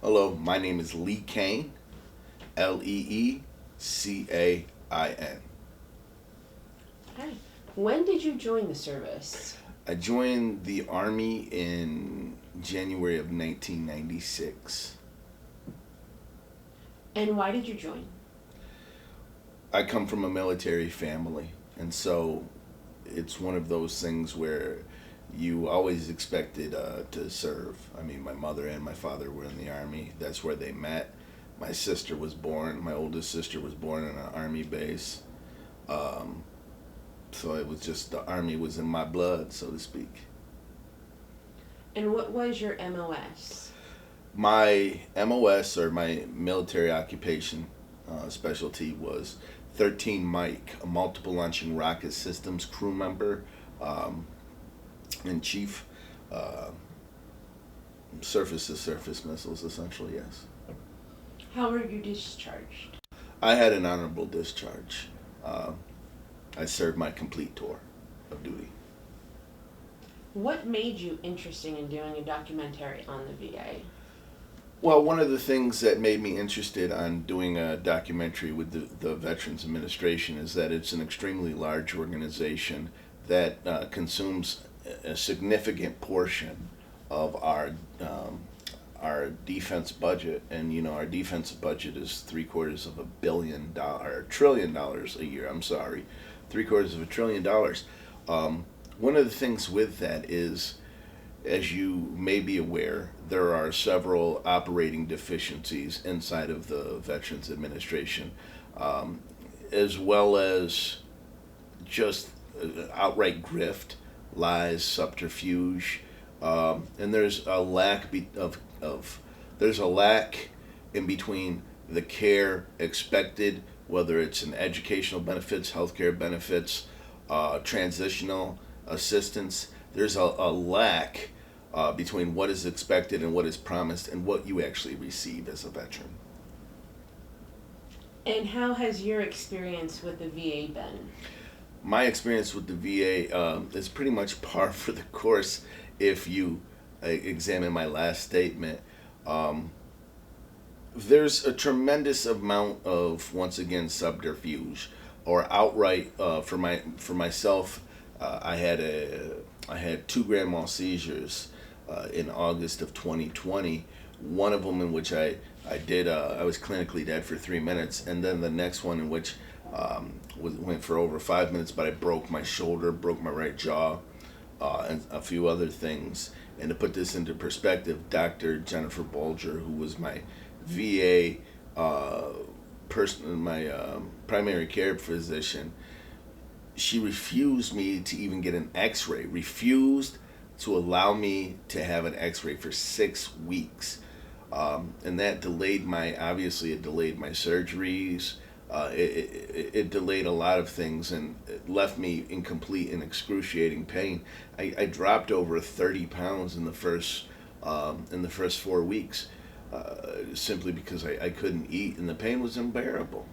Hello, my name is Lee Cain, Leecain. Hi. When did you join the service? I joined the Army in January of 1996. And why did you join? I come from a military family, and so it's one of those things where you always expected to serve. I mean, my mother and my father were in the Army. That's where they met. My sister was born, my oldest sister was born in an Army base. Um, so it was just the Army was in my blood, so to speak. And what was your MOS? My MOS, or my military occupation specialty, was 13 Mike, a multiple launching rocket systems crew member um, in chief. Uh, Surface to surface missiles, essentially, yes. How were you discharged? I had an honorable discharge. Uh, I served my complete tour of duty. What made you interested in doing a documentary on the VA? Well, one of the things that made me interested on doing a documentary with the Veterans Administration is that it's an extremely large organization that consumes a significant portion of our defense budget, and our defense budget is $750 million a year. I'm sorry, $750 billion. One of the things with that is, as you may be aware, there are several operating deficiencies inside of the Veterans Administration, um, as well as just outright grift, lies, subterfuge, and there's a lack of there's a lack in between the care expected, whether it's in educational benefits, healthcare benefits, transitional assistance. There's a lack between what is expected and what is promised and what you actually receive as a veteran. And how has your experience with the VA been? My experience with the VA is pretty much par for the course if you examine my last statement. Um, there's a tremendous amount of, once again, subterfuge or outright for myself. I had two grand mal seizures in August of 2020. One of them in which I was clinically dead for 3 minutes, and then the next one in which went for over 5 minutes, but I broke my shoulder, broke my right jaw, and a few other things. And to put this into perspective, Dr. Jennifer Bolger, who was my VA my primary care physician, she refused me to even get an X-ray. Refused to allow me to have an X-ray for 6 weeks, and that delayed my obviously it delayed my surgeries. It delayed a lot of things, and it left me in complete and excruciating pain. I dropped over 30 pounds in the first 4 weeks, simply because I couldn't eat, and the pain was unbearable.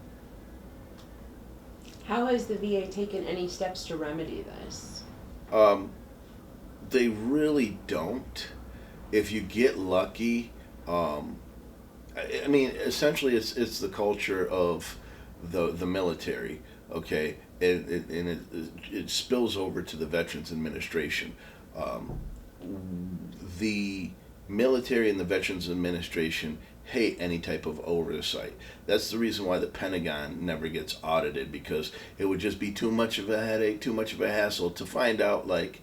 How has the VA taken any steps to remedy this? Um, they really don't. If you get lucky, um, I mean, essentially, it's the culture of the military. Okay, it spills over to the Veterans Administration. Um, the military and the Veterans Administration hate any type of oversight. That's the reason why the Pentagon never gets audited, because it would just be too much of a headache, too much of a hassle to find out like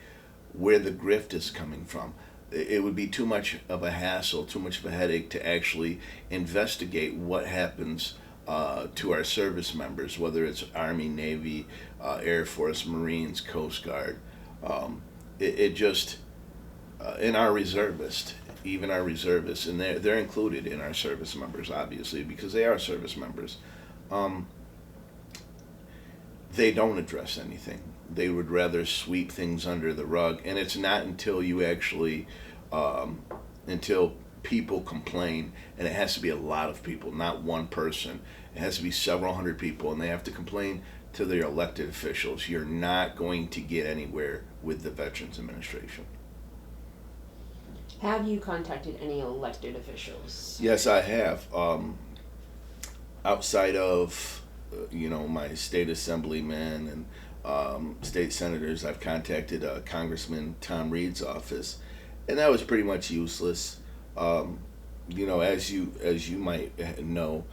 where the grift is coming from. It would be too much of a hassle, too much of a headache to actually investigate what happens to our service members, whether it's Army, Navy, Air Force, Marines, Coast Guard. It just and our reservists, even our reservists, and they're included in our service members, obviously, because they are service members. Um, they don't address anything. They would rather sweep things under the rug, and it's not until you actually, um, until people complain, and it has to be a lot of people, not one person. It has to be several hundred people, and they have to complain to their elected officials. You're not going to get anywhere with the Veterans Administration. Have you contacted any elected officials? Yes, I have. Outside of, my state assemblyman and state senators, I've contacted Congressman Tom Reed's office, and that was pretty much useless. Um, as you might know,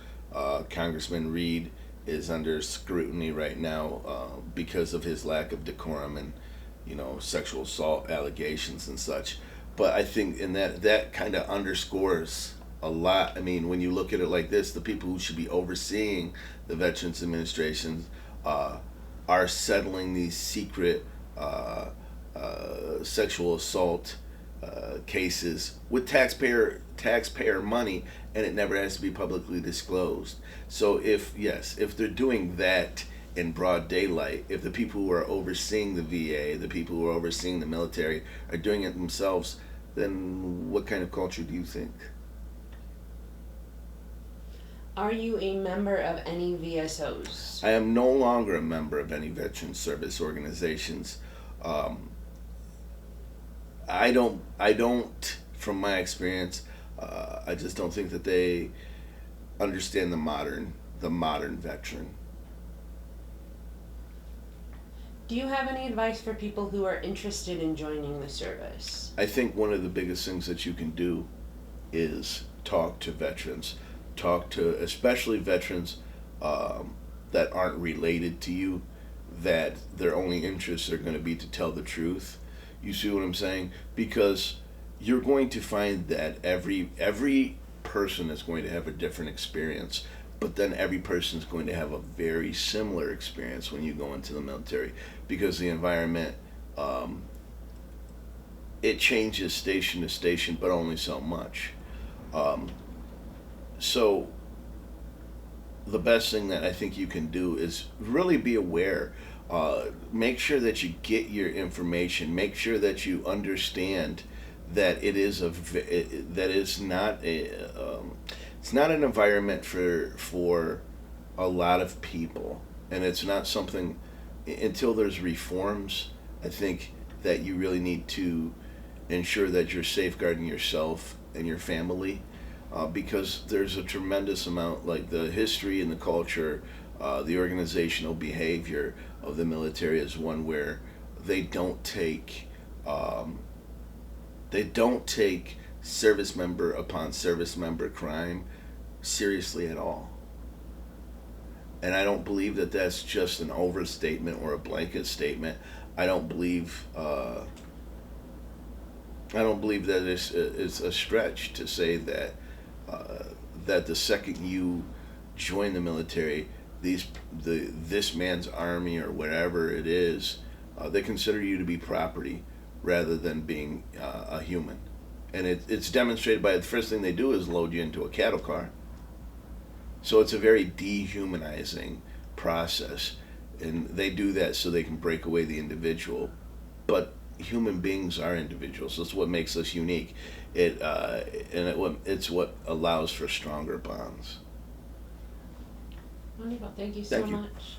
Congressman Reed is under scrutiny right now because of his lack of decorum and sexual assault allegations and such. But I think in that kind of underscores a lot. I mean, when you look at it like this, the people who should be overseeing the Veterans Administration uh, are settling these secret sexual assault cases with taxpayer money, and it never has to be publicly disclosed. So if they're doing that in broad daylight, if the people who are overseeing the VA, the people who are overseeing the military, are doing it themselves, then what kind of culture do you think? Are you a member of any VSOs? I am no longer a member of any veteran service organizations. Um, I don't, from my experience, I just don't think that they understand the modern veteran. Do you have any advice for people who are interested in joining the service? I think one of the biggest things that you can do is talk to veterans, talk to especially veterans um, that aren't related to you, that their only interests are going to be to tell the truth. You see what I'm saying? Because you're going to find that every person is going to have a different experience, but then every person is going to have a very similar experience when you go into the military, because the environment um, it changes station to station, but only so much. Um, so the best thing that I think you can do is really be aware. Make sure that you get your information. Make sure that you understand that that is not it's not an environment for a lot of people, and it's not something until there's reforms. I think that you really need to ensure that you're safeguarding yourself and your family, because there's a tremendous amount, like the history and the culture, the organizational behavior of the military is one where they don't take um, they don't take service member upon service member crime seriously at all. And I don't believe that that's just an overstatement or a blanket statement. I don't believe I don't believe that it's a stretch to say that uh, that the second you join the military, this man's army or whatever it is, they consider you to be property rather than being a human. And it's demonstrated by the first thing they do is load you into a cattle car. So it's a very dehumanizing process, and they do that so they can break away the individual. But human beings are individuals. That's what makes us unique. It's what allows for stronger bonds. Wonderful. Thank you so Thank you. much.